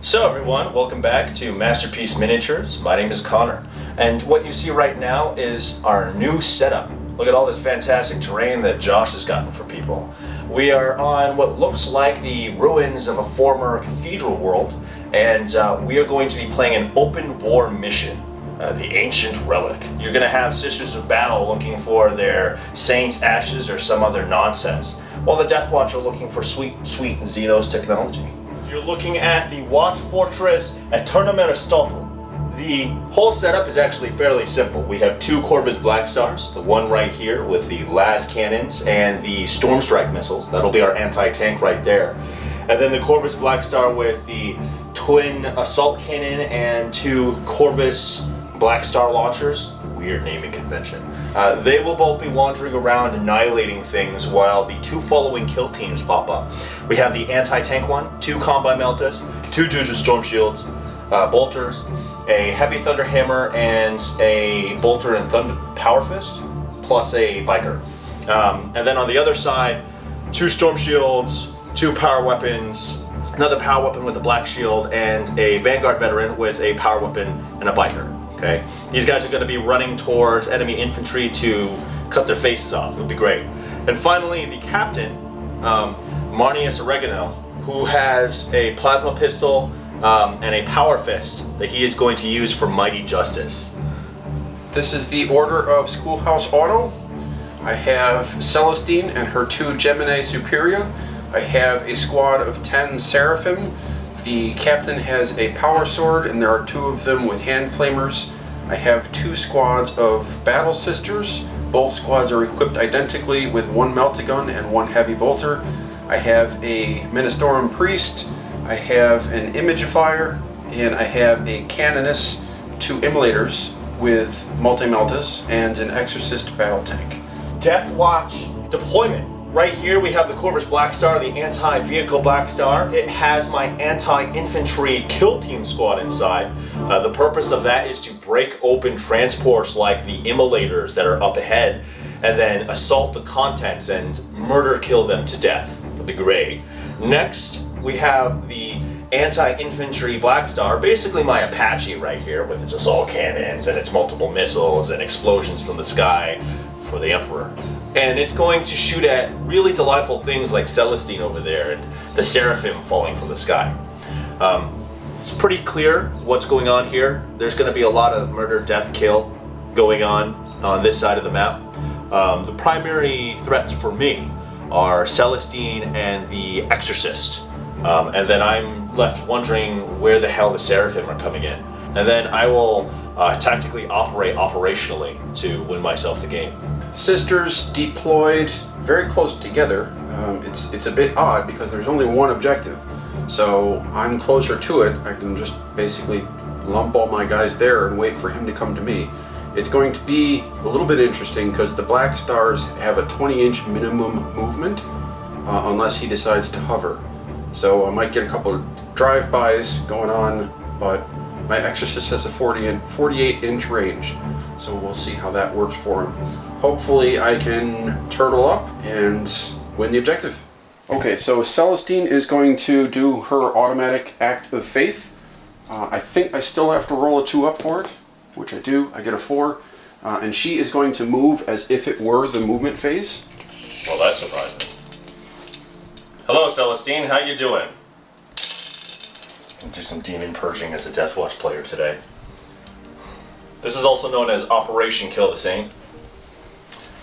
So everyone, welcome back to Masterpiece Miniatures. My name is Connor, and what you see right now is our new setup. Look at all this fantastic terrain that Josh has gotten for people. We are on what looks like the ruins of a former cathedral world, and we are going to be playing an open war mission, the Ancient Relic. You're going to have Sisters of Battle looking for their saints' ashes or some other nonsense, while the Deathwatch are looking for sweet Xenos technology. You're looking at the Watch Fortress Aeternum Aristotle. The whole setup is actually fairly simple. We have two CORVUS BLACKSTARs, the one right here with the las cannons and the Storm Strike missiles. That'll be our anti-tank right there. And then the CORVUS BLACKSTAR with the twin assault cannon and two CORVUS BLACKSTAR launchers. Weird naming convention. They will both be wandering around annihilating things while the two following kill teams pop up. We have the anti-tank one, two Combine Meltas, two Juju Storm Shields, bolters, a Heavy Thunder Hammer, and a Bolter and Thunder Power Fist, plus a Biker. And then on the other side, two Storm Shields, two Power Weapons, another Power Weapon with a Black Shield, and a Vanguard Veteran with a Power Weapon and a Biker. Okay, these guys are going to be running towards enemy infantry to cut their faces off. It'll be great. And finally, the captain, Marnius Oregano, who has a plasma pistol and a power fist that he is going to use for mighty justice. This is the Order of Schoolhouse Auto. I have Celestine and her two Gemini Superia. I have a squad of 10 Seraphim. The captain has a power sword, and there are two of them with hand flamers. I have two squads of Battle Sisters. Both squads are equipped identically with one Meltagun and one Heavy Bolter. I have a Ministorum Priest. I have an Imagifier, and I have a Canoness, two Immolators with multi-meltas, and an Exorcist battle tank. Deathwatch deployment. Right here we have the CORVUS BLACKSTAR, the anti-vehicle BLACKSTAR. It has my anti-infantry kill team squad inside. The purpose of that is to break open transports like the Immolators that are up ahead, and then assault the contents and kill them to death. That'll be great. Next, we have the anti-infantry BLACKSTAR, basically my Apache right here with its assault cannons and its multiple missiles and explosions from the sky for the Emperor. And it's going to shoot at really delightful things like Celestine over there and the Seraphim falling from the sky. It's pretty clear what's going on here. There's going to be a lot of murder, death, kill going on this side of the map. The primary threats for me are Celestine and the Exorcist. And then I'm left wondering where the hell the Seraphim are coming in. And then I will tactically operate operationally to win myself the game. Sisters deployed very close together. It's a bit odd because there's only one objective. So I'm closer to it. I can just basically lump all my guys there and wait for him to come to me. It's going to be a little bit interesting because the BLACKSTARs have a 20-inch minimum movement unless he decides to hover. So I might get a couple of drive-bys going on, but my Exorcist has a 48-inch range. So we'll see how that works for him. Hopefully I can turtle up and win the objective. Okay, so Celestine is going to do her automatic act of faith. I think I still have to roll a 2 up for it, which I do. I get a 4. And she is going to move as if it were the movement phase. Well, that's surprising. Hello, Celestine. How you doing? I'll do some demon purging as a Deathwatch player today. This is also known as Operation Kill the Saint.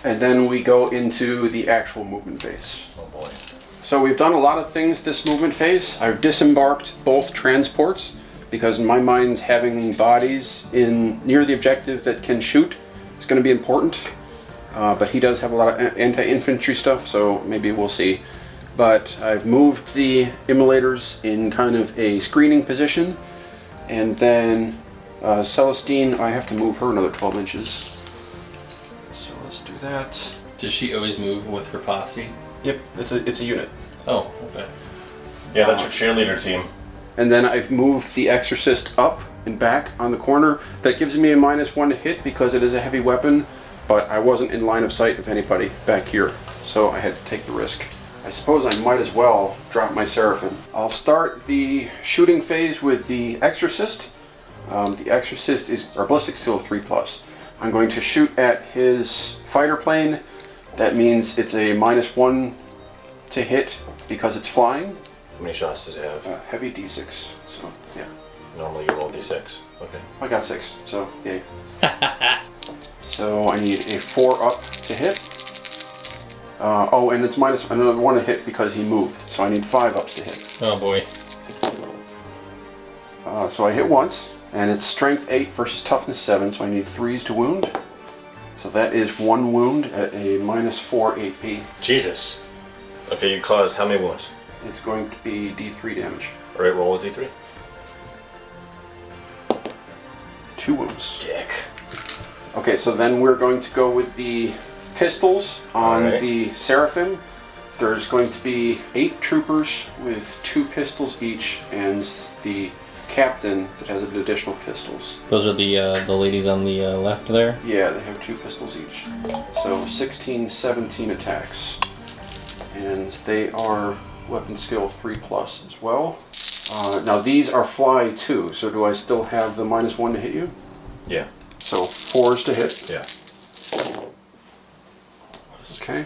And then we go into the actual movement phase. Oh boy. So we've done a lot of things this movement phase. I've disembarked both transports because in my mind having bodies near the objective that can shoot is going to be important. But he does have a lot of anti-infantry stuff, so maybe we'll see. But I've moved the Immolators in kind of a screening position, and then Celestine, I have to move her another 12 inches. So let's do that. Does she always move with her posse? Yep, it's a unit. Oh, okay. Yeah, that's your cheerleader team. And then I've moved the Exorcist up and back on the corner. That gives me a -1 to hit because it is a heavy weapon, but I wasn't in line of sight of anybody back here, so I had to take the risk. I suppose I might as well drop my Seraphim. I'll start the shooting phase with the Exorcist. The Exorcist is our ballistic skill 3+. I'm going to shoot at his fighter plane. That means it's a -1 to hit because it's flying. How many shots does it have? Heavy D6, so yeah. Normally you roll D6. Okay. I got 6, so yay. So I need a 4 up to hit. Oh, and it's minus another 1 to hit because he moved, so I need 5 ups to hit. Oh boy. So I hit once, and it's strength 8 versus toughness 7, so I need 3s to wound. So that is 1 wound at a -4 AP. Jesus. Okay, you caused how many wounds? It's going to be D3 damage. Alright, roll a D3. 2 wounds. Dick. Okay, so then we're going to go with the pistols on Alright. the Seraphim. There's going to be 8 troopers with 2 pistols each, and the captain that has additional pistols. Those are the ladies on the left there. Yeah, they have 2 pistols each. So 16, 17 attacks. And they are weapon skill 3+ as well. Now these are fly too, so do I still have the -1 to hit you? Yeah. So 4s to hit. Yeah. Okay.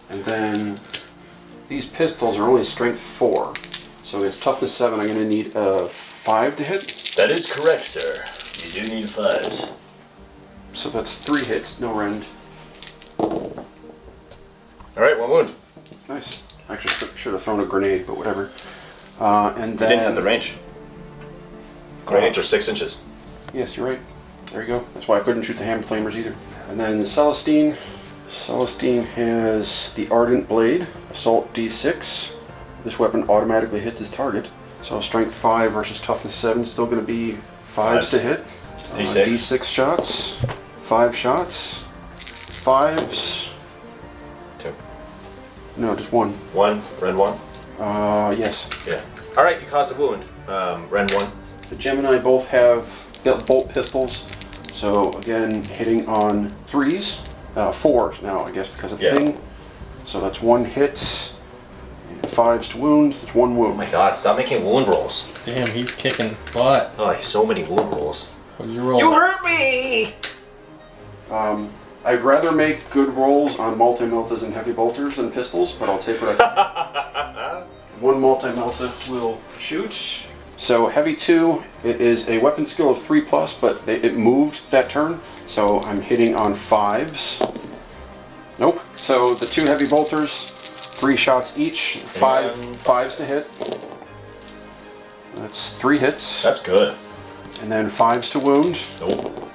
And then these pistols are only strength 4. So against toughness 7, I'm going to need a 5 to hit. That is correct, sir. You do need 5s. So that's 3 hits, no rend. Alright, 1 wound. Nice. Actually, should have thrown a grenade, but whatever. And You then didn't have the range. Grenades are 6 inches. Yes, you're right. There you go. That's why I couldn't shoot the hand flamers either. And then the Celestine. Celestine has the Ardent Blade, Assault D6. This weapon automatically hits his target. So strength 5 versus toughness 7, still going to be 5s to hit. D6. D6 shots, 5 shots, 5s. 2. No, just 1. 1, Ren 1. Yes. Yeah. Alright, you caused a wound. Ren 1. The Gemini both have bolt pistols, so again hitting on 3s, 4s now I guess because of the ping. So that's 1 hit, and 5s to wound. That's 1 wound. Oh my god, stop making wound rolls. Damn, he's kicking butt. Oh, so many wound rolls. What did you roll? You hurt me! I'd rather make good rolls on multi-meltas and heavy bolters than pistols, but I'll take what I can. 1 multi-melta will shoot. So heavy 2, it is a weapon skill of 3+, but it moved that turn, so I'm hitting on 5s. Nope. So the 2 heavy bolters, 3 shots each, 5s to hit. That's 3 hits. That's good. And then 5s to wound. Nope.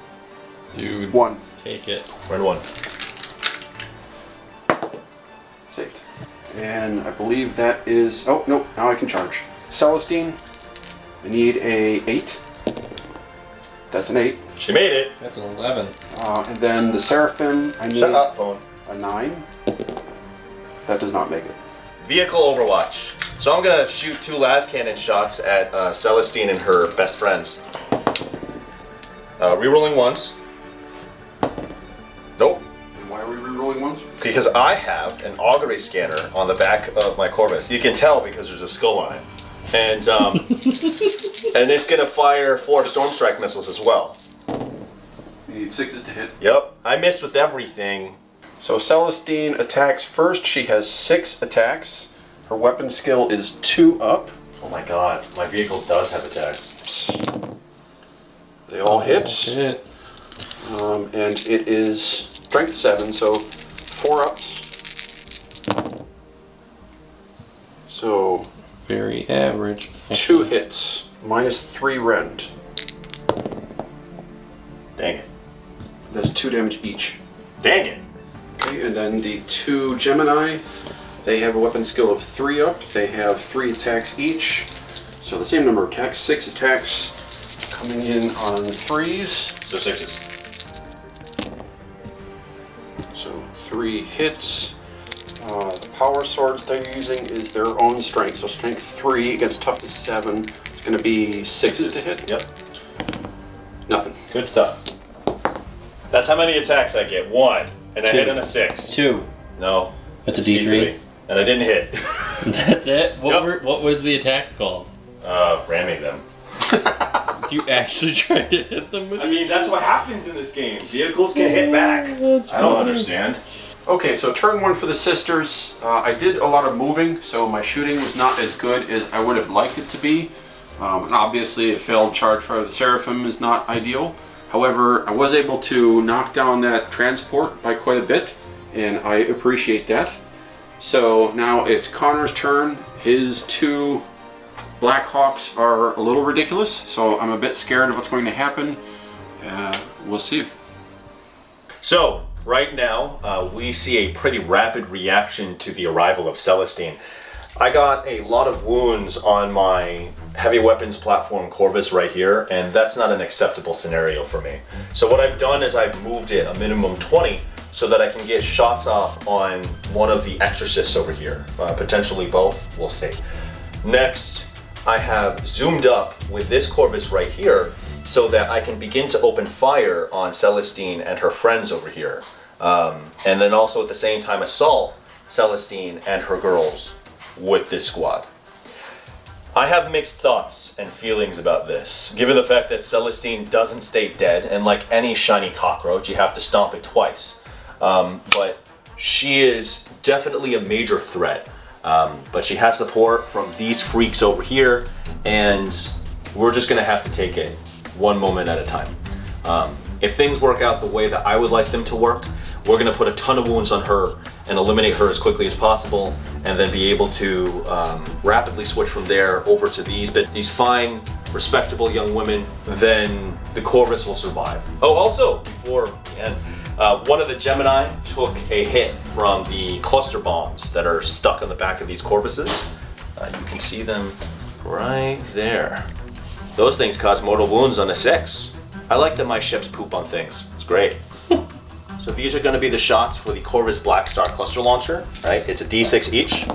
Dude. 1. Take it. Ren 1. Saved. And I believe that is... Oh, nope. Now I can charge. Celestine. I need a 8. That's an 8. She made it. That's an 11. And then the Seraphim, I need Shut up, phone. a 9. That does not make it. Vehicle Overwatch. So I'm gonna shoot 2 las cannon shots at Celestine and her best friends. Rerolling ones. Nope. And why are we re-rolling ones? Because I have an augury scanner on the back of my Corvus. You can tell because there's a skull on it. And and it's gonna fire 4 Stormstrike missiles as well. You need 6s to hit. Yep, I missed with everything. So Celestine attacks first. She has 6 attacks. Her weapon skill is 2 up. Oh my god, my vehicle does have attacks. They all hit. Shit. And it is strength 7, so 4 ups. So Very average. 2 hits, -3 rend. Dang it. That's 2 damage each. Dang it. Okay, and then the 2 Gemini, they have a weapon skill of 3 up. They have 3 attacks each. So the same number of attacks, 6 attacks coming in on 3s. So 6s. So 3 hits. The power swords they're using is their own strength. So strength 3 against toughness 7. It's going to be 6s to hit. Yep. Nothing. Good stuff. That's how many attacks I get. 1. And I 2. hit on a 6. 2. No. That's a it's D3. And I didn't hit. That's it? Yep. What was the attack called? Ramming them. You actually tried to hit them with I mean, that's what happens in this game. Vehicles can hit back. I don't understand. Okay, so turn 1 for the sisters. I did a lot of moving, so my shooting was not as good as I would have liked it to be. And obviously, a failed charge for the Seraphim is not ideal. However, I was able to knock down that transport by quite a bit, and I appreciate that. So now it's Connor's turn. His 2 Blackhawks are a little ridiculous, so I'm a bit scared of what's going to happen. We'll see. So, right now, we see a pretty rapid reaction to the arrival of Celestine. I got a lot of wounds on my heavy weapons platform Corvus right here, and that's not an acceptable scenario for me. So what I've done is I've moved it a minimum 20 so that I can get shots off on one of the exorcists over here. Potentially both, we'll see. Next, I have zoomed up with this Corvus right here so that I can begin to open fire on Celestine and her friends over here. And then also at the same time assault Celestine and her girls with this squad. I have mixed thoughts and feelings about this, given the fact that Celestine doesn't stay dead, and like any shiny cockroach, you have to stomp it twice. But she is definitely a major threat. But she has support from these freaks over here, and we're just gonna have to take it one moment at a time. If things work out the way that I would like them to work, we're gonna put a ton of wounds on her and eliminate her as quickly as possible, and then be able to rapidly switch from there over to these fine, respectable young women. Then the Corvus will survive. Oh, also, before the end, one of the Gemini took a hit from the cluster bombs that are stuck on the back of these Corvuses. You can see them right there. Those things cause mortal wounds on a 6. I like that my ships poop on things. It's great. So these are going to be the shots for the CORVUS BLACKSTAR cluster launcher, right? It's a D6 each.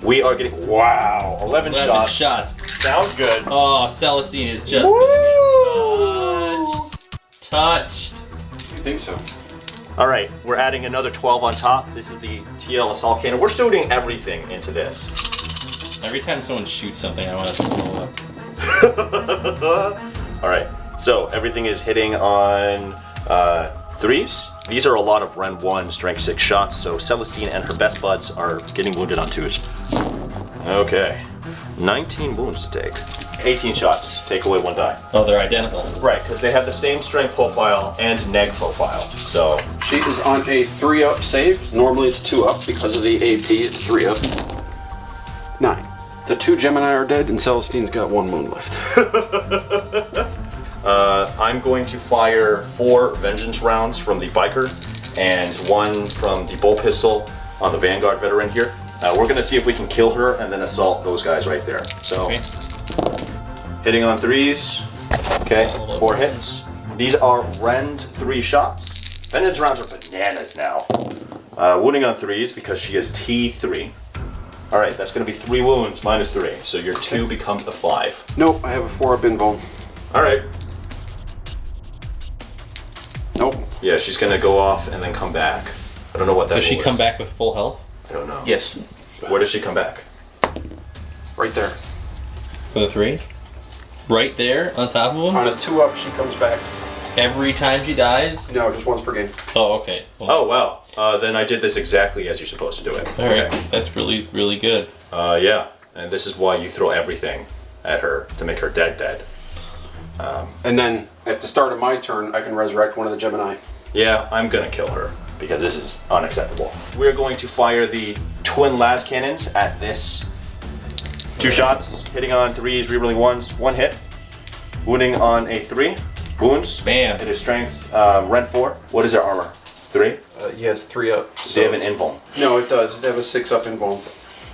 We are getting, wow, 11 shots. Sounds good. Oh, Celestine is just gonna get touched. You think so? All right, we're adding another 12 on top. This is the TL assault cannon. We're shooting everything into this. Every time someone shoots something, I want to blow up. All right, so everything is hitting on 3s. These are a lot of Ren 1 strength 6 shots, so Celestine and her best buds are getting wounded on 2s. Okay, 19 wounds to take. 18 shots, take away 1 die. Oh, they're identical. Right, because they have the same strength profile and neg profile, so. She is on a 3-up save. Normally it's 2-up because of the AP. It's 3-up. 9. The 2 Gemini are dead, and Celestine's got 1 wound left. I'm going to fire 4 vengeance rounds from the biker and 1 from the bow pistol on the Vanguard veteran here. We're going to see if we can kill her and then assault those guys right there. So, Okay. hitting on 3s. Okay, 4 hits. These are rend 3 shots. Vengeance rounds are bananas now. Wounding on 3s because she is T3. All right, that's going to be 3 wounds minus 3. So your 2 becomes a 5. Nope, I have a 4-up invuln. All right. Nope. Yeah, she's going to go off and then come back. I don't know what that Does she rule come is. back with full health? I don't know. Yes. Where does she come back? Right there. For the 3? Right there, on top of On him? a 2-up, she comes back. Every time she dies? No, just once per game. Oh, okay. Well, Oh, wow. Then I did this exactly as you're supposed to do it. Alright, that's really, really good. Yeah, and this is why you throw everything at her to make her dead. And then, at the start of my turn, I can resurrect one of the Gemini. Yeah, I'm gonna kill her because this is unacceptable. We're going to fire the twin las cannons at this. 2 shots, hitting on 3s, rerolling 1s, 1 hit. Wounding on a 3. Wounds. Bam. It is strength. Rend 4. What is their armor? 3? Yeah, it's 3-up. They have an invuln. No, it does. They have a 6-up invuln.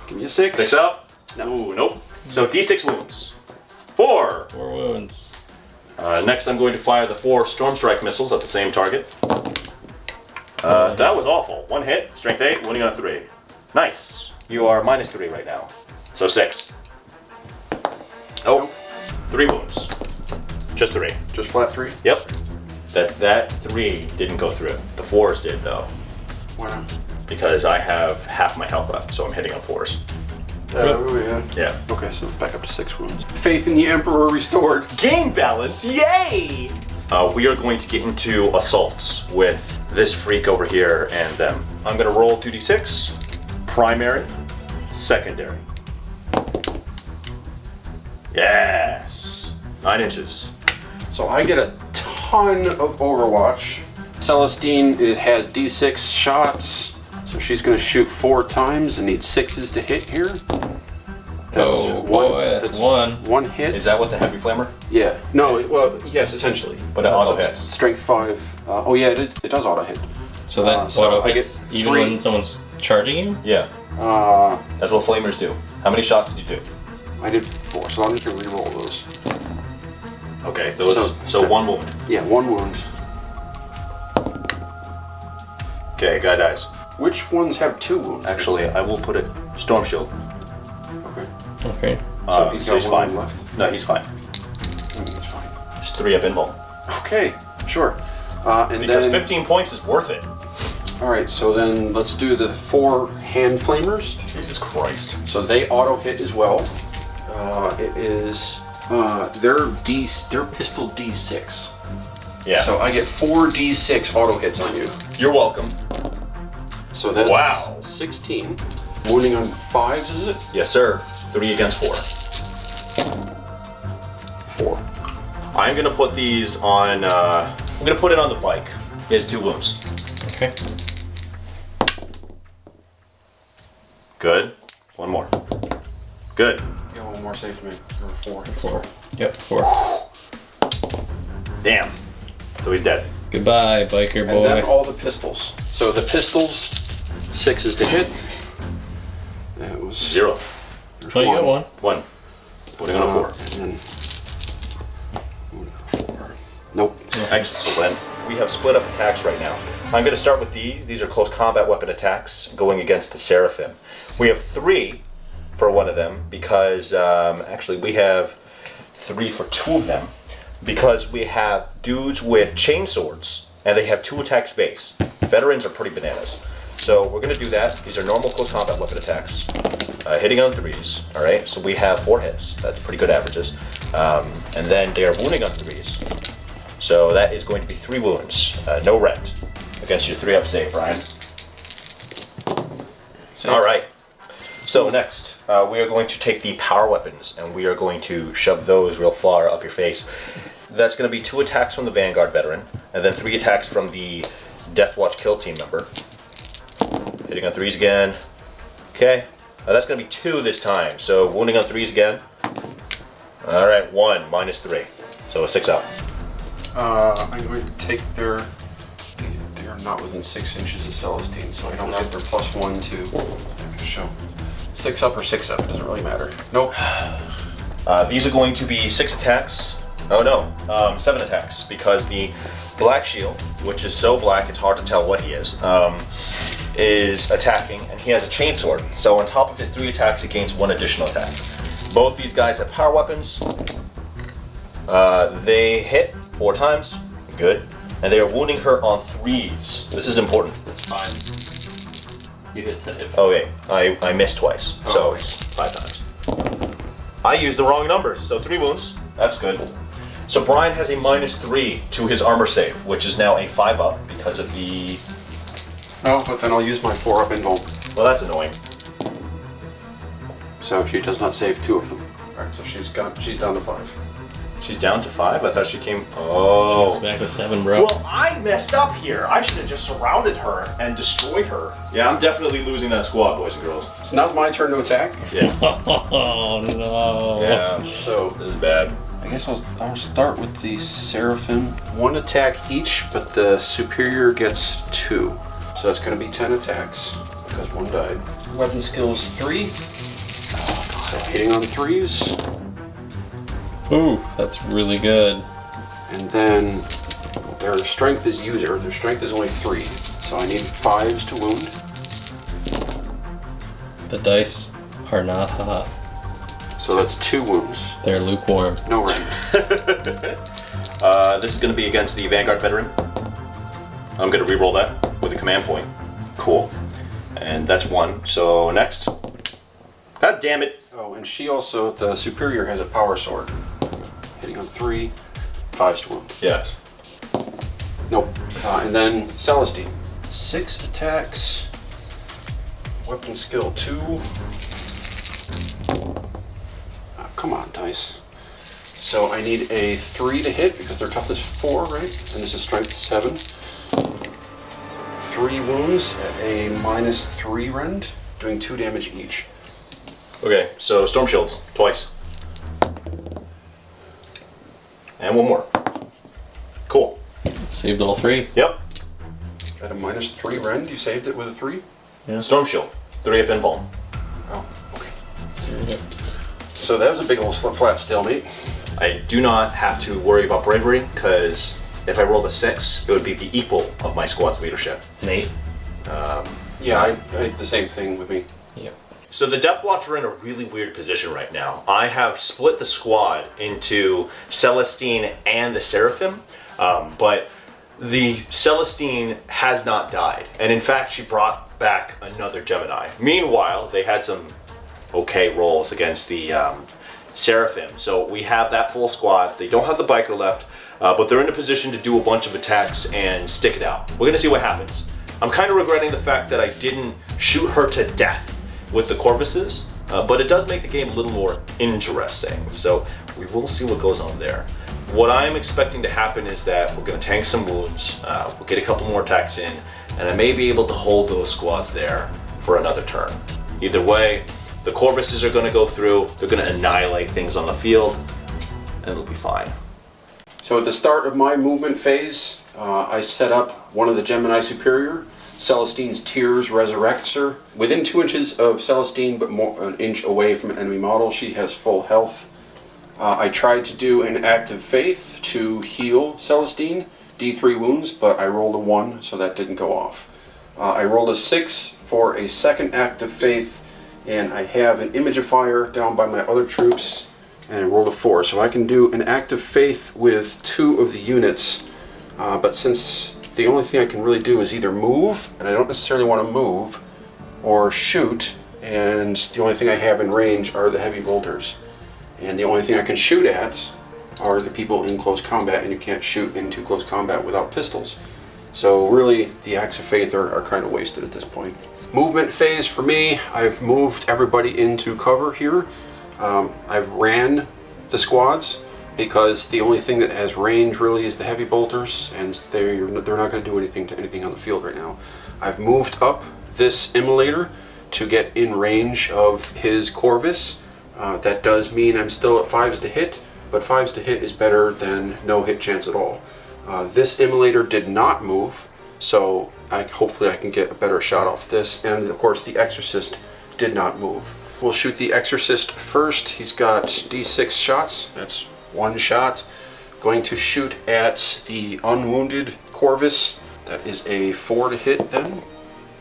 Give me a 6. 6 up? No. Ooh, nope. So D6 wounds. 4. 4 wounds. Next, I'm going to fire the 4 Storm Strike missiles at the same target. That was awful. 1 hit, strength 8, wounding on a 3. Nice. You are minus 3 right now. So 6. Oh, 3 wounds. Just 3. Just flat 3? Yep. That 3 didn't go through. The 4s did though. Why not? because I have half my health left, so I'm hitting on 4s. Oh, yeah. Yeah. Okay, so back up to 6 wounds. Faith in the Emperor restored. Game balance, yay! We are going to get into assaults with this freak over here and them. I'm gonna roll 2d6, primary, secondary. Yes, 9 inches. So I get a ton of Overwatch. Celestine, it has D6 shots, so she's going to shoot 4 times and needs 6s to hit here. That's that's one. One hit. Is that what the heavy flamer? Yeah. No, well, yes, essentially. But it auto hits. Strength 5. Oh yeah, it does auto hit. So that so auto I hits get even 3. when someone's charging you? Yeah, that's what flamers do. How many shots did you do? I did 4, so I'm just going to re-roll those. Okay, those. So 1 wound. Yeah, 1 wound. Okay, guy dies. Which ones have 2 wounds? Actually, I will put a storm shield. Okay. Okay. So he's got 1 fine. wound left. No, he's fine. That's fine. There's 3 up invul. Okay, sure. And Because then 15 points is worth it. all right, so then let's do the 4 hand flamers. Jesus Christ. So they auto hit as well. It is their pistol D6. Yeah. So I get 4 D6 auto hits on you. You're welcome. So that's Wow. 16. Wounding on 5s, is it? Yes, sir. 3 against 4. 4. I'm gonna put these on. I'm gonna put it on the bike. He has 2 wounds. Okay. Good. 1 more. Good. Yeah, 1 more save to make. There were 4. 4. Yep, 4. Damn. So he's dead. Goodbye, biker And then boy. all the pistols. So the pistols, 6s to hit. That was 0. There's Oh, you got 1. 1. Putting on a 4. And then 4. Nope. Excellent. We have split up attacks right now. I'm going to start with these. These are close combat weapon attacks going against the Seraphim. We have 3 for one of them because actually we have 3 for 2 of them because we have dudes with chainswords and they have 2 attacks base. Veterans are pretty bananas. So we're going to do that. These are normal close combat weapon attacks. Hitting on 3s. All right. So we have 4 hits. That's pretty good averages. And then they are wounding on 3s. So that is going to be 3 wounds. No red. Against your 3-up save, Brian. All right. So next, we are going to take the power weapons and we are going to shove those real far up your face. That's going to be 2 attacks from the Vanguard veteran and then 3 attacks from the Deathwatch kill team member. Hitting on 3s again. Okay. That's going to be 2 this time. So wounding on 3s again. All right, 1 minus 3. So a 6-up. I'm going to take their. They are not within 6 inches of Celestine, so I don't get their +1 to show. 6-up or 6-up, it doesn't really matter. Nope. These are going to be 6 attacks. Oh no, 7 attacks because the Black Shield, which is so black it's hard to tell what he is attacking, and he has a chainsword. So on top of his 3 attacks, he gains 1 additional attack. Both these guys have power weapons. They hit 4 times. Good. And they are wounding her on 3s. This is important. That's fine. You hit that hit. Oh wait, I missed twice, so Oh. it's 5 times. I used the wrong numbers, so 3 wounds. That's good. So Brian has a -3 to his armor save, which is now a 5-up because of the. No, but then I'll use my 4-up invul. Well, that's annoying. So she does not save 2 of them. Alright, so she's down to 5. She's down to 5. I thought she came. She was Oh. back with 7, bro. Well, I messed up here. I should have just surrounded her and destroyed her. Yeah, I'm definitely losing that squad, boys and girls. So now it's my turn to attack. Yeah. Oh no. Yeah. So This is bad. I guess I'll start with the Seraphim. 1 attack each, but the superior gets 2. So that's going to be 10 attacks because 1 died. Weapon skills 3. So hitting on 3s. Ooh, that's really good. And then their strength is user. Their strength is only 3. So I need 5s to wound. The dice are not hot. So that's 2 wounds. They're lukewarm. No range. This is going to be against the Vanguard veteran. I'm going to re-roll that with a command point. Cool. And that's 1. So next. God damn it. Oh, and she also, the superior, has a power sword. Hitting on 3, 5s to wound. Yes. Nope. And then Celestine. 6 attacks. Weapon skill 2. Come on, dice. So I need a 3 to hit because their toughness 4, right? And this is strength 7. 3 wounds at a -3 rend, doing 2 damage each. Okay, so storm shields, twice. And 1 more. Cool. Saved all 3. Yep. At a -3 rend, you saved it with a 3? Yeah. Storm shield, 3 up invuln. Oh, okay. So that was a big old flat stalemate. I do not have to worry about bravery, because if I rolled a 6, it would be the equal of my squad's leadership. An 8. Yeah, I did the same thing with me. Yep. So the Deathwatch are in a really weird position right now. I have split the squad into Celestine and the Seraphim, but the Celestine has not died. And in fact, she brought back another Gemini. Meanwhile, they had some okay rolls against the Seraphim. So we have that full squad. They don't have the biker left, but they're in a position to do a bunch of attacks and stick it out. We're gonna see what happens. I'm kind of regretting the fact that I didn't shoot her to death with the Corvuses, but it does make the game a little more interesting. So we will see what goes on there. What I'm expecting to happen is that we're gonna tank some wounds, we'll get a couple more attacks in, and I may be able to hold those squads there for another turn. Either way, the Corvuses are gonna go through, they're gonna annihilate things on the field, and it'll be fine. So at the start of my movement phase, I set up one of the Gemini Superior. Celestine's Tears resurrects her. Within 2 inches of Celestine, but more an inch away from an enemy model, she has full health. I tried to do an Act of Faith to heal Celestine, D3 wounds, but I rolled a 1, so that didn't go off. I rolled a 6 for a second Act of Faith, and I have an Image of Fire down by my other troops, and I rolled a 4. So I can do an Act of Faith with 2 of the units, but since the only thing I can really do is either move, and I don't necessarily want to move, or shoot, and the only thing I have in range are the heavy bolters. And the only thing I can shoot at are the people in close combat, and you can't shoot into close combat without pistols. So really, the Acts of Faith are kind of wasted at this point. Movement phase for me, I've moved everybody into cover here. I've ran the squads, because the only thing that has range really is the heavy bolters, and they're not going to do anything to anything on the field right now. I've moved up this Immolator to get in range of his Corvus. That does mean I'm still at 5s to hit, but 5s to hit is better than no hit chance at all. This Immolator did not move, so hopefully I can get a better shot off this, and of course the Exorcist did not move. We'll shoot the Exorcist first. He's got D6 shots. That's 1 shot. Going to shoot at the unwounded Corvus. That is a 4 to hit then.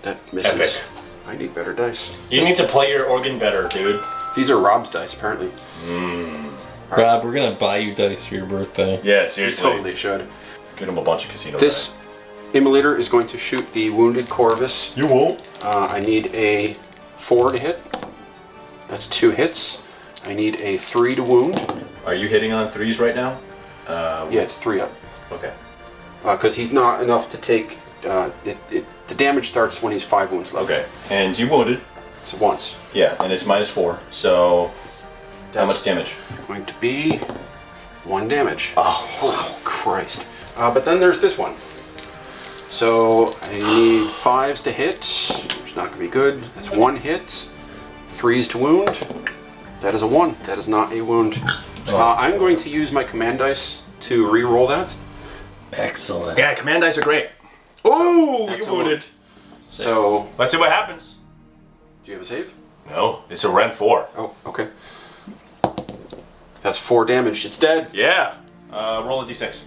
That misses. Epic. I need better dice. You need to play your organ better, dude. These are Rob's dice, apparently. Rob, we're gonna buy you dice for your birthday. Yeah, You seriously. totally should. Get him a bunch of casino This Immolator is going to shoot the wounded Corvus. You won't. I need a 4 to hit. That's 2 hits. I need a 3 to wound. Are you hitting on 3s right now? Yeah, it's 3 up. Okay. Because he's not enough to take. The damage starts when he's 5 wounds left. Okay. And you wounded. So once. Yeah, and it's -4. So how much damage? Going to be 1 damage. Oh, Christ. But then there's this one. So I need 5s to hit. It's not going to be good. That's 1 hit. 3s to wound. That is a 1. That is not a wound. I'm going to use my command dice to re-roll that. Excellent. yeah, command dice are great. Oh, That's you a wounded. So, Let's see what happens. do you have a save? No, it's a Ren 4. Oh, okay. That's 4 damage. It's dead. Yeah. Roll a d6.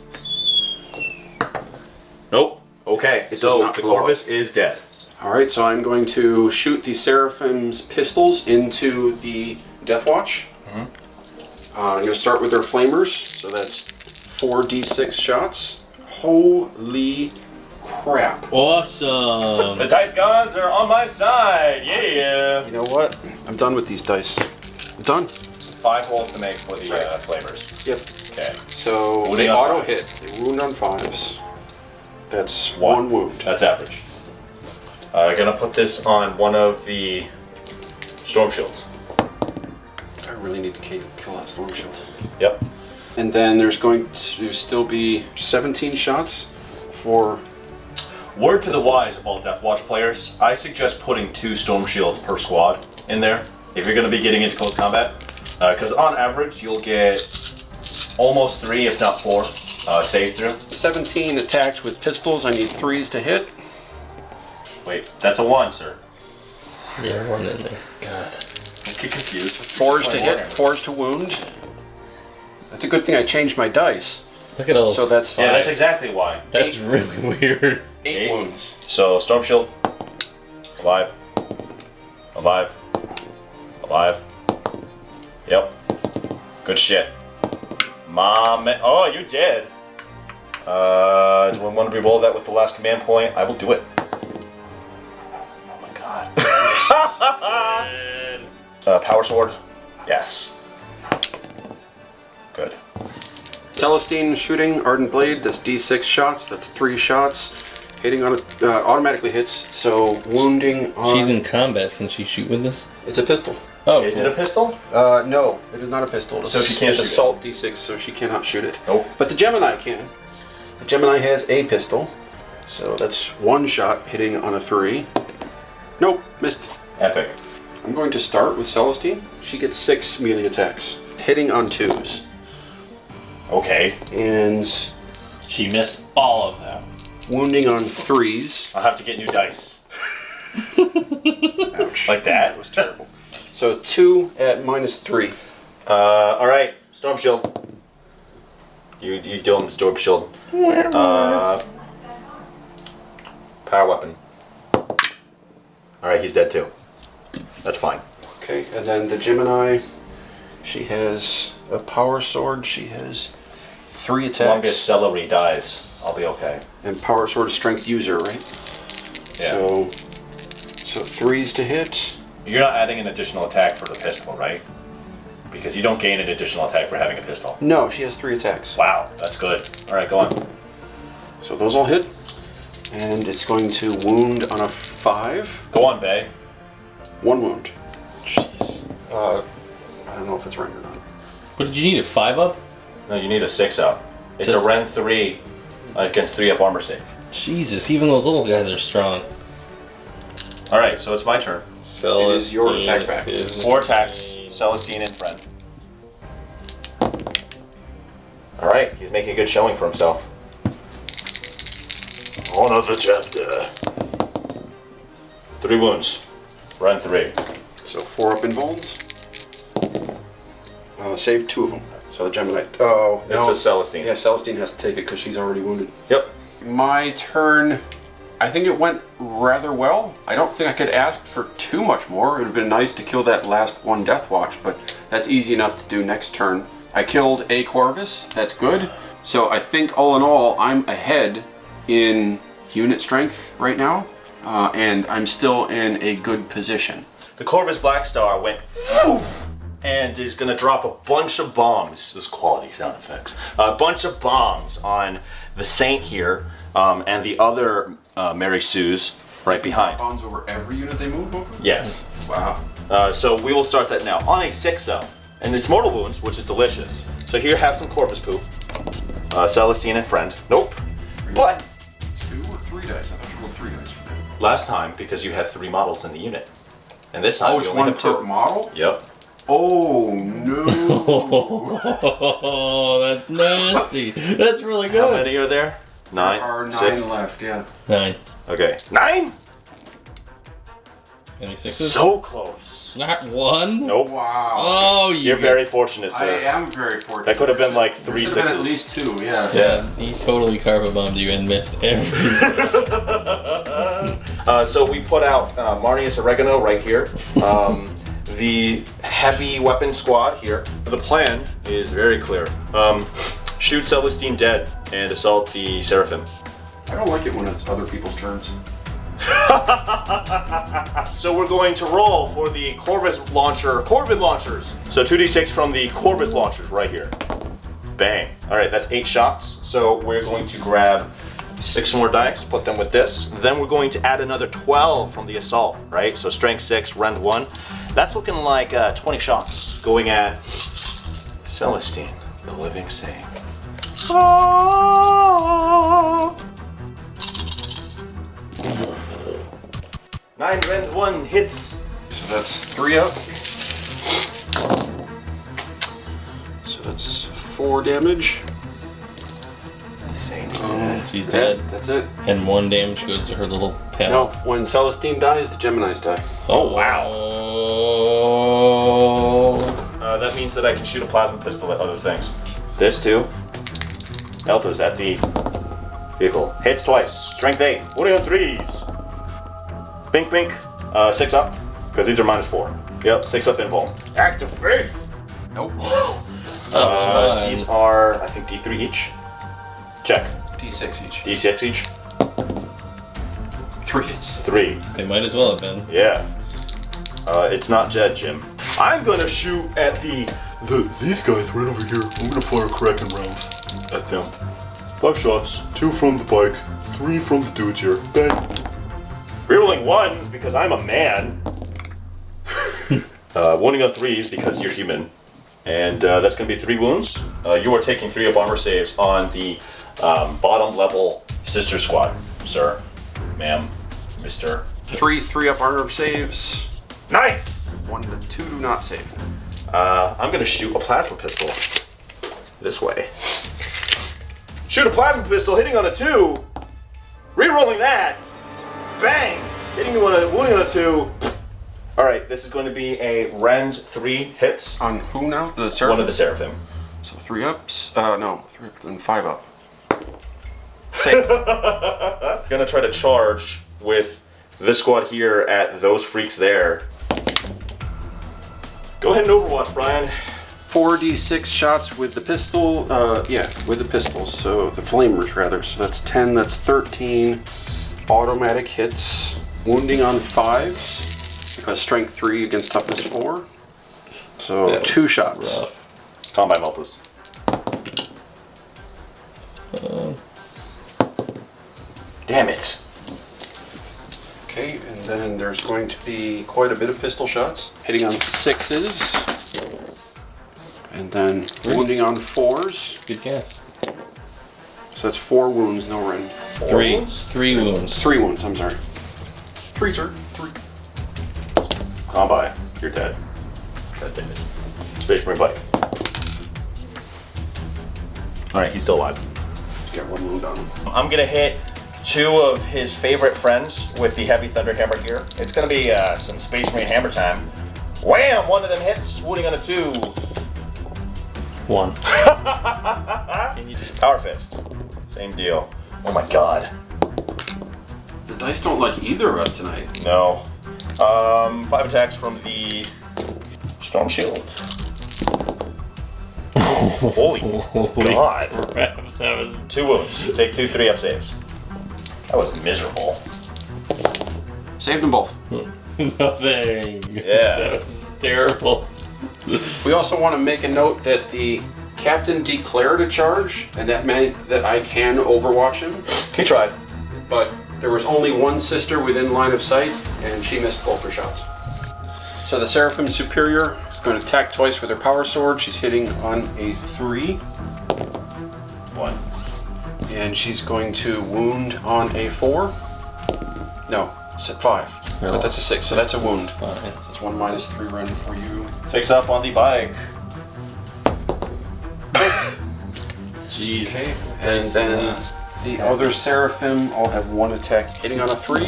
Nope. Okay, It so does not the blow Corvus is dead. Alright, so I'm going to shoot the Seraphim's pistols into the Deathwatch. I'm going to start with their flamers, so that's 4d6 shots. Holy crap. Awesome. The dice gods are on my side. Yeah. You know what? I'm done with these dice. I'm done. 5 rolls to make for the flavors. Yep. Okay. So Wounding they on auto 5s. hit. They wound on 5s. That's 1 1 wound. That's average. Gonna put this on one of the storm shields. I really need to kill that storm shield. Yep. And then there's going to still be 17 shots for... Word to the wise of all Deathwatch players, I suggest putting 2 storm shields per squad in there if you're gonna be getting into close combat. Because on average, you'll get almost 3, if not 4, save through. 17 attacks with pistols. I need 3s to hit. Wait, that's a 1, sir. Yeah, 1 in there. God. Don't get confused. 4s to hit, 4s to wound. That's a good thing I changed my dice. Look at all those. So that's Yeah, that's exactly why. That's really weird. 8 wounds. So, storm shield. Alive. Alive. Alive. Yep. Good shit. Mom. Oh, you did. Do I want to re-roll that with the last command point? I will do it. Oh my god. Power sword. Yes. Good. Celestine shooting, Ardent Blade, that's D6 shots, that's 3 shots. Hitting on it automatically hits, so wounding on... She's in combat. Can she shoot with this? It's a pistol. Oh, Is cool. it a pistol? No, it is not a pistol. So she can't it's shoot it. assault D6, so she cannot shoot it. Nope. But the Gemini can. The Gemini has a pistol, so that's 1 shot hitting on a 3. Nope, missed. Epic. I'm going to start with Celestine. She gets 6 melee attacks, hitting on 2s. Okay. And She missed all of them. wounding on 3s. I'll have to get new dice. Ouch. Like that? That was terrible. So 2 at -3. Alright. Storm shield. You deal him storm shield. Power weapon. Alright, he's dead too. That's fine. Okay, and then the Gemini, she has a power sword. She has 3 As long as attacks. celery dies, I'll be okay. And power sword is strength user, right? Yeah. So 3s to hit. You're not adding an additional attack for the pistol, right? Because you don't gain an additional attack for having a pistol. No, she has 3 attacks. Wow, that's good. Alright, go on. So those all hit. And it's going to wound on a 5. Go on, Bay. 1 wound. Jeez. I don't know if it's right or not. What did you need? A 5-up? No, you need a 6-up. It's Just- a Ren 3 against 3-up armor save. Jesus, even those little guys are strong. Alright, so it's my turn. It is your attack back. 4 attacks, Celestine and friend. Alright, he's making a good showing for himself. Another chapter. 3 wounds. Run 3. So 4 up in bones. Save 2 of them. So the Gemini. Oh, no. It's a Celestine. Yeah, Celestine has to take it because she's already wounded. Yep. My turn. I think it went rather well. I don't think I could ask for too much more. It would have been nice to kill that last one Deathwatch, but that's easy enough to do next turn. I killed a Corvus. That's good. So I think all in all, I'm ahead in unit strength right now, and I'm still in a good position. The CORVUS BLACKSTAR went woof, and is going to drop a bunch of bombs. This is quality sound effects. A bunch of bombs on the Saint here, and the other Mary Sue's right behind. Bombs over every unit they move over? Yes. Wow. So we will start that now. On a 6 though, and it's mortal wounds, which is delicious. So here, have some Corvus poop. Celestine and friend. Nope. But 2 or 3 dice? I thought you rolled 3 dice for that. last time, because you had 3 models in the unit, and this time Oh, you it's only 1 have per 2. model? Yep. Oh, no. Oh, that's nasty. That's really How good. many are there? 9. There are 9 6. left, yeah. 9. Okay. 9. Any 6s? So close. Not 1? Nope. Wow. Oh, you You're very fortunate, I sir. am very fortunate. That could have been like There 3 should have been 6s. at least 2, yeah. Yeah, he totally carpet bombed you and missed everything. So we put out Marnius Oregano right here. The heavy weapon squad here. The plan is very clear. Shoot Celestine dead and assault the Seraphim. I don't like it when it's other people's turns. So we're going to roll for the Corvus launcher, Corvid launchers. So 2d6 from the Corvus launchers right here. Bang. All right, that's 8 shots. So we're going to grab 6 more dice, put them with this. Then we're going to add another 12 from the assault, right? So strength 6, rend 1. That's looking like 20 shots going at Celestine, the living saint. Oh. 9 rend 1 hits. So that's 3 up. So that's 4 damage. Saint's dead. She's dead. That's it. And 1 damage goes to her little pal. No, when Celestine dies, the Geminis die. Oh, wow. Oh. That means that I can shoot a plasma pistol at other things. This too. Elta's at the vehicle. Hits twice. Strength 8. What are your 3s? Bink, bink. 6 up. Because these are -4. Yep, 6 up invul. Act of faith. Nope. These are, I think, D3 each. Check. D6 each. D6 each. 3 hits. 3. They might as well have been. Yeah. It's not Jed, Jim. I'm gonna shoot at these guys right over here. I'm gonna fire a Kraken round at them. 5 shots. 2 from the bike. 3 from the dudes here. Bang. Rerolling 1s because I'm a man. Wounding on 3s because you're human. And that's going to be 3 wounds. You are taking 3 of armor saves on the bottom level sister squad, sir, ma'am, mister. 3 up armor saves. Nice! 1 to 2 do not save. I'm going to shoot a plasma pistol this way. Shoot a plasma pistol, hitting on a 2. Rerolling that. Bang! Hitting me wounding on a 2. All right, this is going to be a rend 3 hits. On who now? The Seraphim? One of the Seraphim. So 3 ups? No, 3 up and 5 up. Save. Gonna try to charge with this squad here at those freaks there. Go ahead and overwatch, Brian. 4d6 shots with the pistol. With the pistols. So the flamers, rather. So that's 10, that's 13. Automatic hits. Wounding on 5s. Because strength 3 against toughness 4. So 2 shots. Rough. Combat Malthus. Damn it. Okay, and then there's going to be quite a bit of pistol shots. Hitting on 6s. And then wounding on 4s. Good guess. So that's 4 wounds, no rend. 3 wounds. 3 wounds, I'm sorry. 3, sir. 3. Combat. You're dead. God damn it. Space Marine bike. Alright, he's still alive. Just got 1 wound on him. I'm gonna hit 2 of his favorite friends with the heavy thunder hammer gear. It's gonna be some Space Marine hammer time. Wham! 1 of them hits, wounding on a 2. 1. Power fist. Same deal. Oh my god. The dice don't like either of us tonight. No. 5 attacks from the Storm Shield. Holy god. That was 2 wounds. Take 2 3F saves. That was miserable. Saved them both. nothing. Yeah. That was terrible. We also want to make a note that the captain declared a charge, and that meant that I can overwatch him. He tried. But there was only 1 sister within line of sight, and she missed both her shots. So the Seraphim Superior is going to attack twice with her power sword. She's hitting on a 3. 1. And she's going to wound on a 4. No, it's at 5. No, But that's a 6, so that's a wound. Fine. That's 1 minus 3 rend for you. 6 up on the bike. Jeez. Okay, and then the other Seraphim all have 1 attack hitting on a 3.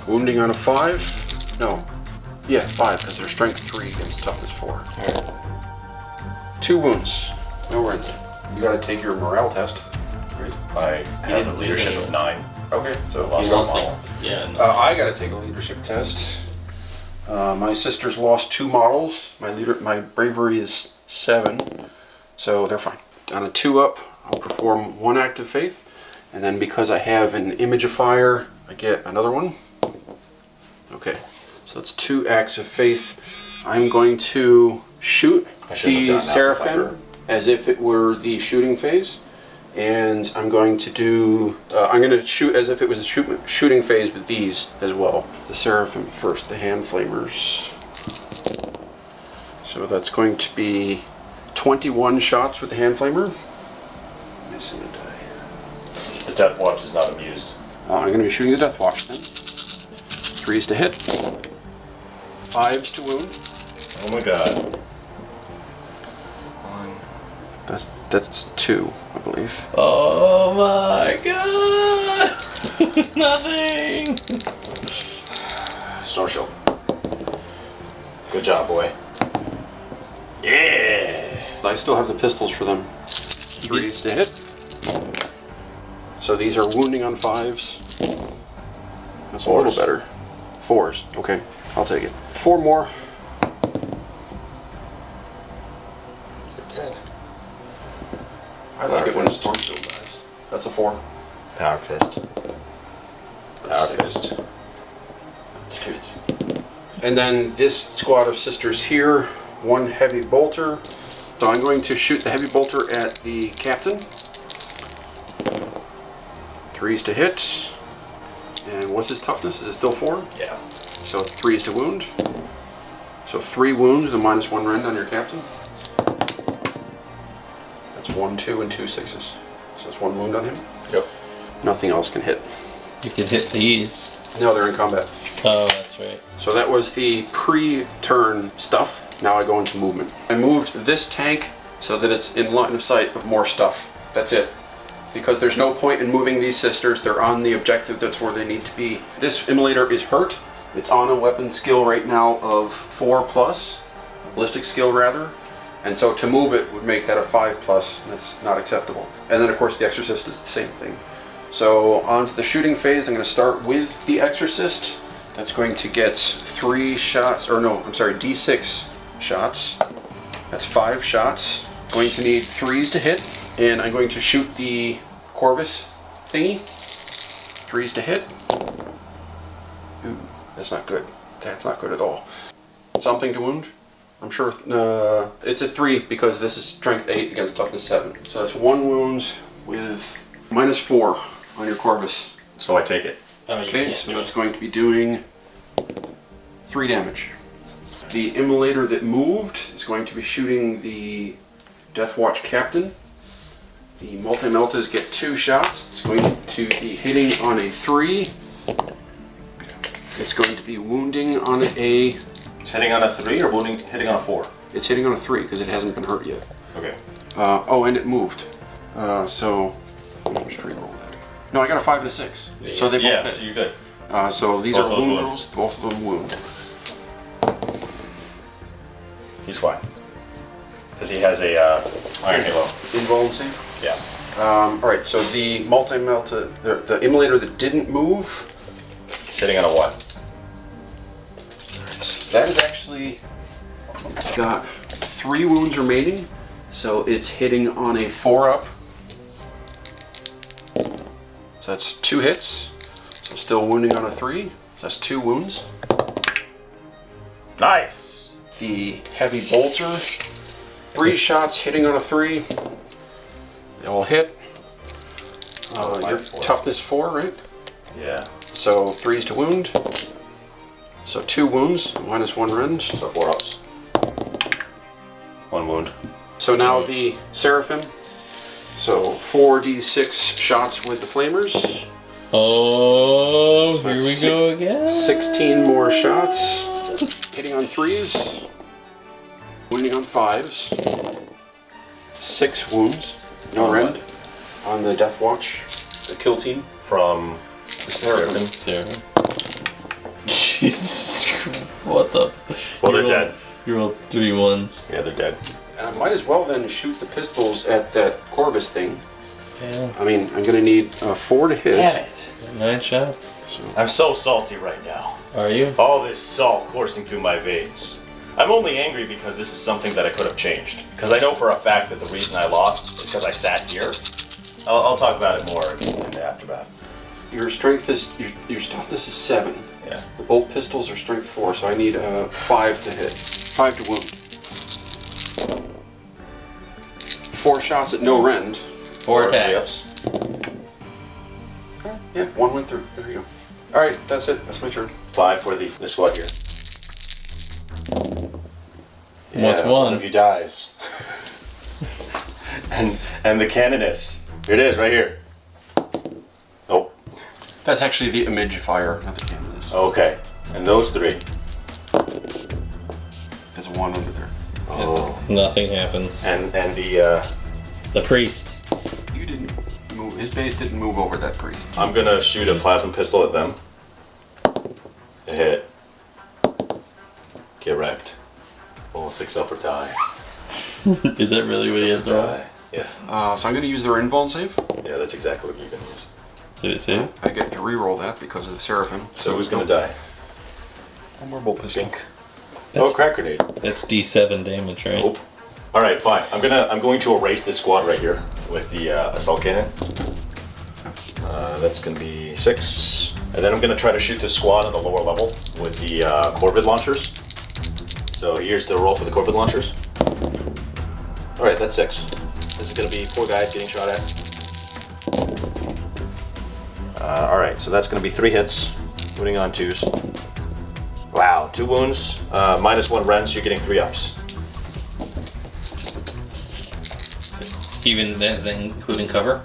Wounding on a 5. No. Yeah, 5, because they're strength 3 against toughness 4. 2 wounds. No rend. You gotta take your morale test. Right? I have a leadership of 9. Okay, so Lost you one lost model. Yeah. No. I gotta take a leadership test. My sisters lost 2 models. My bravery is 7, so they're fine. On a 2 up, I'll perform 1 act of faith, and then because I have an image of fire, I get another one. Okay, so that's 2 acts of faith. I'm going to shoot the Seraphim as if it were the shooting phase, and I'm going to do. I'm going to shoot as if it was a shooting phase with these as well. The Seraphim first, the hand flamers. So that's going to be 21 shots with the hand flamer. Missing a die. The Deathwatch is not amused. I'm going to be shooting the Deathwatch then. 3s to hit. 5s to wound. Oh my god. That's 2, I believe. Oh my god! Nothing! Snow Shield. Good job, boy. Yeah! I still have the pistols for them. 3s to hit. So these are wounding on 5s. That's 4s. A little better. 4s. Okay, I'll take it. 4 more. Good. I like it when Storm Shield dies. That's a 4. Power Fist. Power Fist. That's 2s. And then this squad of sisters here, 1 heavy bolter. So I'm going to shoot the heavy bolter at the captain. 3s to hit. And what's his toughness? Is it still 4? Yeah. So 3s to wound. So 3 wounds with a -1 rend on your captain. That's 1, 2, and 2 6s. So that's 1 wound on him. Yep. Nothing else can hit. You can hit these. No, they're in combat. Oh, that's right. So that was the pre-turn stuff. Now I go into movement. I moved this tank so that it's in line of sight of more stuff. That's it. Because there's no point in moving these sisters. They're on the objective. That's where they need to be. This immolator is hurt. It's on a weapon skill right now of 4+, ballistic skill rather. And so to move it would make that a 5+. That's not acceptable. And then of course the Exorcist is the same thing. So on to the shooting phase. I'm going to start with the Exorcist. That's going to get 3 shots, or no, I'm sorry, D6 shots. That's 5 shots. Going to need 3s to hit. And I'm going to shoot the CORVUS thingy. 3s to hit. Ooh, that's not good. That's not good at all. Something to wound. I'm sure it's a 3 because this is strength 8 against toughness 7. So that's 1 wound with -4 on your Corvus. So I take it. Okay, so it's going to be doing 3 damage. The immolator that moved is going to be shooting the Deathwatch captain. The multi-meltas get 2 shots. It's going to be hitting on a 3. It's going to be wounding on a... It's hitting on a 3 or hitting on a 4? It's hitting on a 3 because it hasn't been hurt yet. Okay. Oh, and it moved. So... I'm just trying to roll that. No, I got a 5 and a 6. Yeah. So they both Yeah, hit. so you're good. So these Both are those wound wound. rolls. Both of them wound. He's fine. Because he has a Iron Halo. Invuln save? Yeah. Alright, so the multi-melta, the immolator that didn't move, It's hitting on a 1. that is actually, it's got 3 wounds remaining, so it's hitting on a 4-up. So that's 2 hits, so still wounding on a 3, so that's 2 wounds. Nice! The heavy bolter, 3 shots hitting on a 3. They all hit. Your toughness 4, right? Yeah. So 3s to wound. So 2 wounds, -1 rend. So 4 ups. 1 wound. So now the Seraphim. So 4d6 shots with the flamers. Oh, So here we that's go again. 16 more shots. Hitting on 3s. Wounding on 5s. 6 wounds. No rend. On the Deathwatch. The kill team. From Seraphim. Sarah. Jesus Christ. What the? Well, they're You rolled- dead. You rolled 3 ones. Yeah, they're dead. And I might as well then shoot the pistols at that Corvus thing. Yeah. I mean, I'm going to need 4 to hit. Damn it. 9 shots. So, I'm so salty right now. Are you? All this salt coursing through my veins. I'm only angry because this is something that I could have changed. Because I know for a fact that the reason I lost is because I sat here. I'll talk about it more in the aftermath. Your strength is your toughness is 7. Yeah. The bolt pistols are strength 4, so I need 5 to hit, 5 to wound. 4 shots at no rend. 4 attacks. Yeah, 1 went through. There you go. All right, that's it. That's my turn. 5 for the squad here. What's one one? of you dies. and the canoness. Here it is, right here. Oh. That's actually the imagifier, not the canoness. Okay. And those 3. There's 1 under there. Oh. Nothing happens. And the The priest. You didn't move. His base didn't move over that priest. I'm gonna shoot a plasma pistol at them. A hit. Get wrecked. Roll a 6 up or die. Is that really what he has to roll? Die. Yeah. So I'm going to use their invuln save. Yeah, that's exactly what you're gonna use. Did it say? I get to re-roll that because of the Seraphim. So who's gonna die? One more bolt pistol. Pink. That's- Oh, crack grenade. That's D7 damage, right? Nope. All right, fine. I'm going to erase this squad right here with the assault cannon. That's gonna be 6, and then I'm gonna try to shoot this squad on the lower level with the Corvid launchers. So here's the roll for the Corvid launchers. All right, that's 6. This is gonna be 4 guys getting shot at. All right, so that's gonna be 3 hits, wounding on 2s. Wow, 2 wounds, -1 rend, so you're getting 3 ups. Even that's including cover?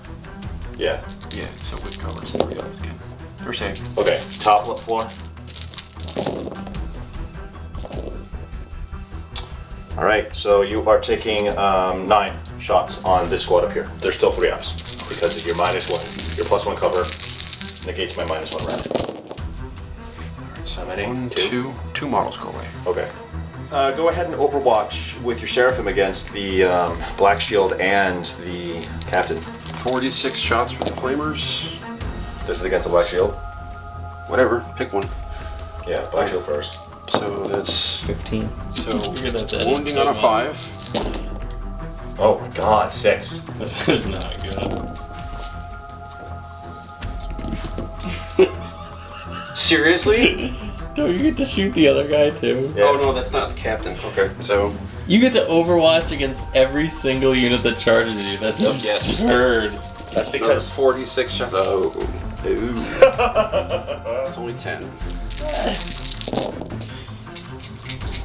Yeah. Yeah, so with cover, it's 3 others again. They're safe. Okay, top floor. All right, so you are taking 9 shots on this squad up here. There's still 3 ups because of your -1, your +1 cover negates my -1 rend. So How many? 1, 2? 2 models go away. Okay. Go ahead and overwatch with your Seraphim against the Black Shield and the Captain. 46 shots with the flamers. This is against the Black Shield? Whatever, pick one. Yeah, Black Shield first. So that's 15. so You're gonna have to edit wounding so on a much. 5. Oh my god, 6. This is not good. Seriously? Don't you get to shoot the other guy too? Yeah. Oh no, that's not the captain. Okay, so You get to overwatch against every single unit that charges you. That's Yes. absurd. That's another because 46 shots. Oh, ooh. It's only 10.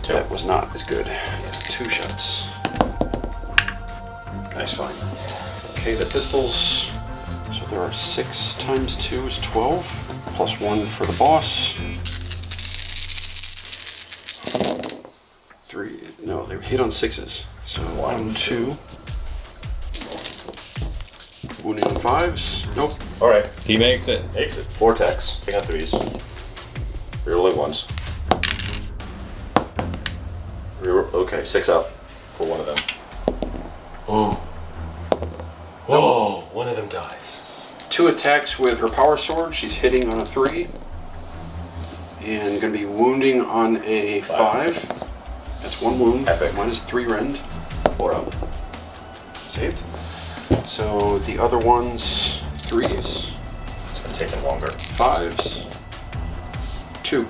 That was not as good. 2 shots. Nice find. Okay, the pistols. So there are 6 times 2 is 12. Plus 1 for the boss. 3. No, they hit on 6s. So 1, 2. Wounding on 5s. Nope. all right. He makes it. Makes it. 4 attacks. Taking on 3s. Rerolling 1s. Okay, 6 up for one of them. Oh. Whoa, one of them dies. 2 attacks with her power sword. She's hitting on a 3. And gonna be wounding on a 5. That's 1 wound. Epic. -3 rend. 4 up. Saved. So the other ones, 3s, It's gonna take them longer. 5s, 2.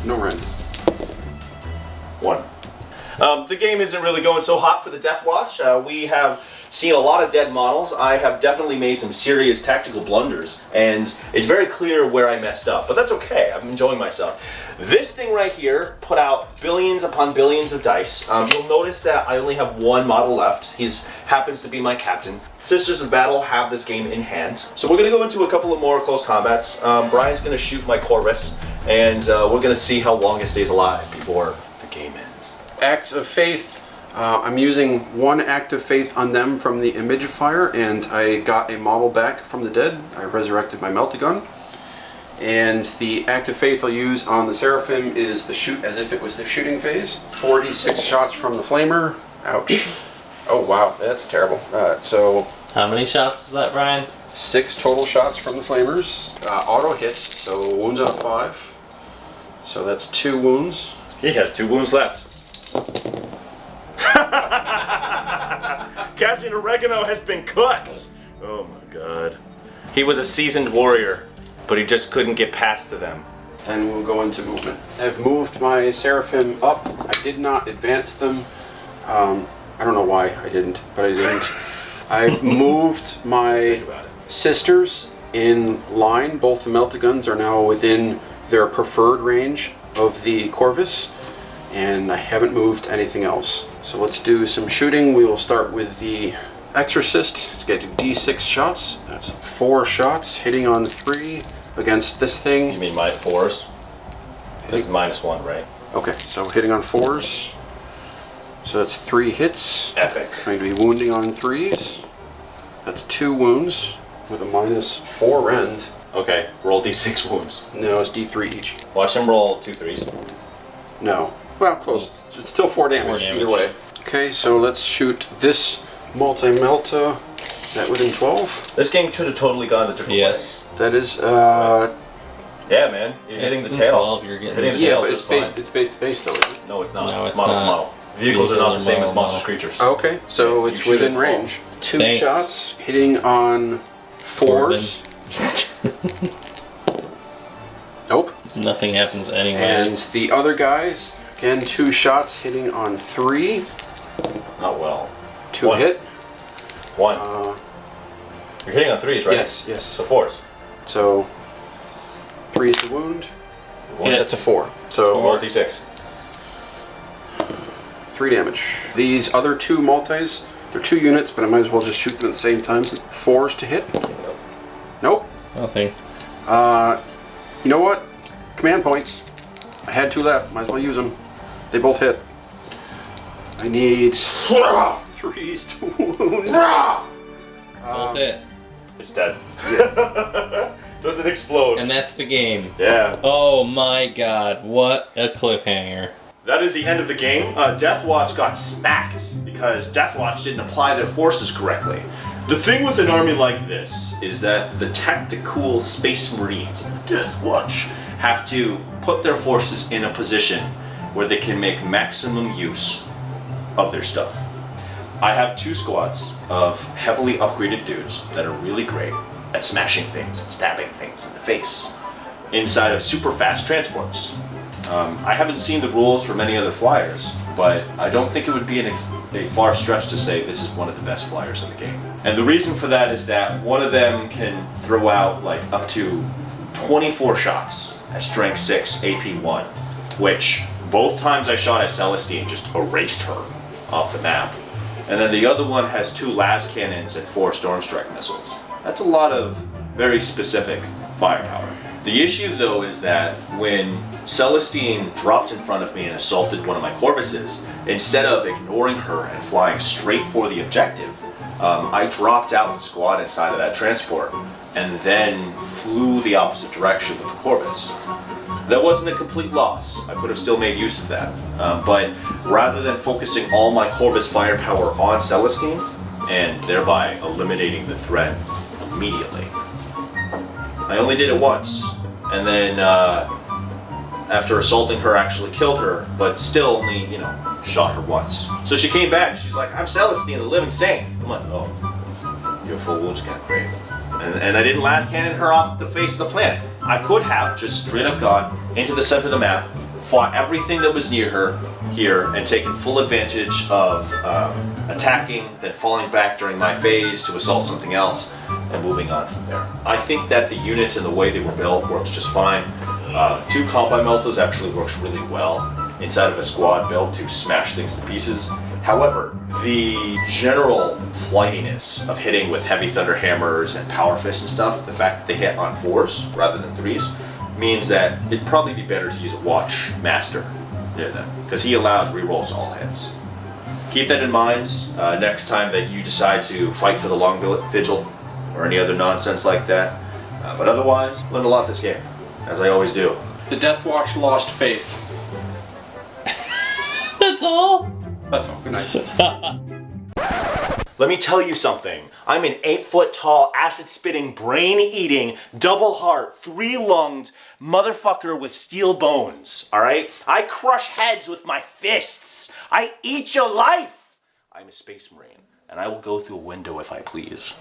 No rend. 1. The game isn't really going so hot for the Deathwatch. We have seen a lot of dead models. I have definitely made some serious tactical blunders, and it's very clear where I messed up, but that's okay. I'm enjoying myself. This thing right here put out billions upon billions of dice. You'll notice that I only have 1 model left. He happens to be my captain. Sisters of Battle have this game in hand. So we're going to go into a couple of more close combats. Brian's going to shoot my CORVUS, and we're going to see how long it stays alive before the game ends. Acts of faith. I'm using 1 act of faith on them from the imagifier, and I got a model back from the dead. I resurrected my meltagun. And the act of faith I'll use on the Seraphim is the shoot as if it was the shooting phase. 46 shots from the flamer. Ouch. Oh wow, that's terrible. So How many shots is that, Brian? 6 total shots from the flamers. Auto hits, so wounds on 5. So that's 2 wounds. He has 2 wounds left. Captain Oregano has been cooked! Oh my god. He was a seasoned warrior, but he just couldn't get past to them. And we'll go into movement. I've moved my Seraphim up. I did not advance them. I don't know why I didn't, but I didn't. I've moved my sisters in line. Both the Meltaguns are now within their preferred range of the Corvus, and I haven't moved anything else. So let's do some shooting. We will start with the Exorcist. Let's get to D6 shots. That's 4 shots, hitting on 3 against this thing. You mean my 4s? This is -1, right? Okay, so hitting on 4s. So that's 3 hits. Epic. Going to be wounding on 3s. That's 2 wounds with a -4 end. Okay, roll d6 wounds. No, it's D3 each. Watch him roll 2 3s. No. Well, close. It's still 4 damage, 4 damage. either way. Okay, so let's shoot this multi-melta. That within 12? This game could have totally gone a different way. Yes. That is, Yeah, man. You're hitting It's the tail. 12, you're getting hitting the yeah, tail but is it's just based, fine. it's based to base though, isn't it? No, it's not. No, it's it's model not. to model. Vehicles are not the same as model. monstrous creatures. Okay, so You it's shoot within it. range. 2 Thanks. shots, hitting on 4s. Nope. Nothing happens anyway. And the other guys, again, 2 shots, hitting on 3. Not well. 2 One. hit. 1. You're hitting on 3s, right? Yes, yes. So 4s. So 3 is the wound. Hit. That's a 4. So Roll d6. 3 damage. These other 2 multis, they're 2 units, but I might as well just shoot them at the same time. 4s to hit. Nope. Nothing. You know what? Command points. I had 2 left. Might as well use them. They both hit. I need 3s to wound. Both hit. It's dead. Does it explode? And that's the game. Yeah. Oh my god, what a cliffhanger. That is the end of the game. Deathwatch got smacked because Deathwatch didn't apply their forces correctly. The thing with an army like this is that the tactical space marines of Deathwatch have to put their forces in a position where they can make maximum use of their stuff. I have 2 squads of heavily upgraded dudes that are really great at smashing things and stabbing things in the face inside of super fast transports. I haven't seen the rules for many other flyers, but I don't think it would be a far stretch to say this is one of the best flyers in the game. And the reason for that is that one of them can throw out like up to 24 shots at strength 6 AP 1, which both times I shot at Celestine just erased her off the map. And then the other one has 2 las cannons and 4 storm strike missiles. That's a lot of very specific firepower. The issue though is that when Celestine dropped in front of me and assaulted one of my Corvuses, instead of ignoring her and flying straight for the objective, I dropped out the squad inside of that transport and then flew the opposite direction with the Corvus. That wasn't a complete loss. I could have still made use of that. But rather than focusing all my Corvus firepower on Celestine and thereby eliminating the threat immediately, I only did it once, and then after assaulting her, actually killed her, but still only, shot her once. So she came back, she's like, I'm Celestine, the living saint. I'm like, oh, you're full wounds cat, great. And I didn't last cannon her off the face of the planet. I could have just straight up gone into the center of the map, fought everything that was near her here, and taken full advantage of attacking, then falling back during my phase to assault something else, and moving on from there. I think that the units and the way they were built works just fine. 2 combi meltas actually works really well inside of a squad built to smash things to pieces. However, the general flightiness of hitting with heavy thunder hammers and power fists and stuff, the fact that they hit on 4s rather than 3s, means that it'd probably be better to use a Watch Master near them, because he allows rerolls to all hits. Keep that in mind next time that you decide to fight for the Long Vigil or any other nonsense like that. But otherwise, learned a lot this game, as I always do. The Deathwatch lost faith. That's all? That's all. Good night. Let me tell you something. I'm an 8-foot-tall, acid-spitting, brain-eating, double-heart, 3-lunged motherfucker with steel bones, all right? I crush heads with my fists. I eat your life. I'm a space marine, and I will go through a window if I please.